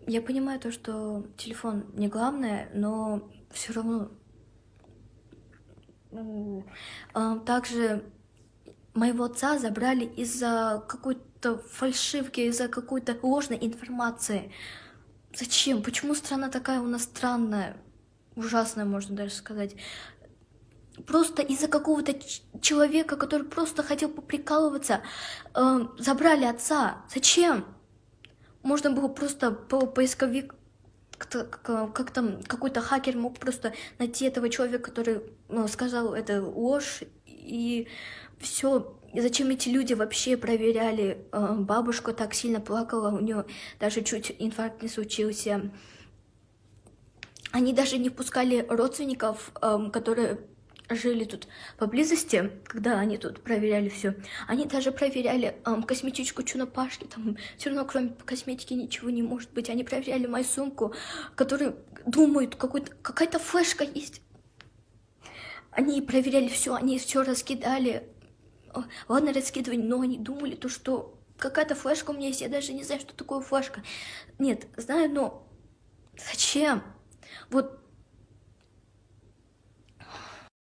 Я понимаю то, что телефон не главное, но все равно также моего отца забрали из-за какой-то фальшивки, из-за какой-то ложной информации. Зачем? Почему страна такая у нас странная? Ужасная, можно даже сказать. Просто из-за какого-то человека, который просто хотел поприкалываться, забрали отца. Зачем? Можно было просто по поисковик как там какой-то хакер мог просто найти этого человека, который сказал это ложь, и все. И зачем эти люди вообще проверяли? Бабушка так сильно плакала, у нее даже чуть инфаркт не случился. Они даже не пускали родственников, которые жили тут поблизости, когда они тут проверяли все. Они даже проверяли косметичку Чунапашки, там все равно кроме косметики ничего не может быть. Они проверяли мою сумку, которые думают, какая-то флешка есть. Они проверяли все, они все раскидали. Ладно, раскидывали, но они думали, то, что какая-то флешка у меня есть, я даже не знаю, что такое флешка. Нет, знаю, но зачем? Вот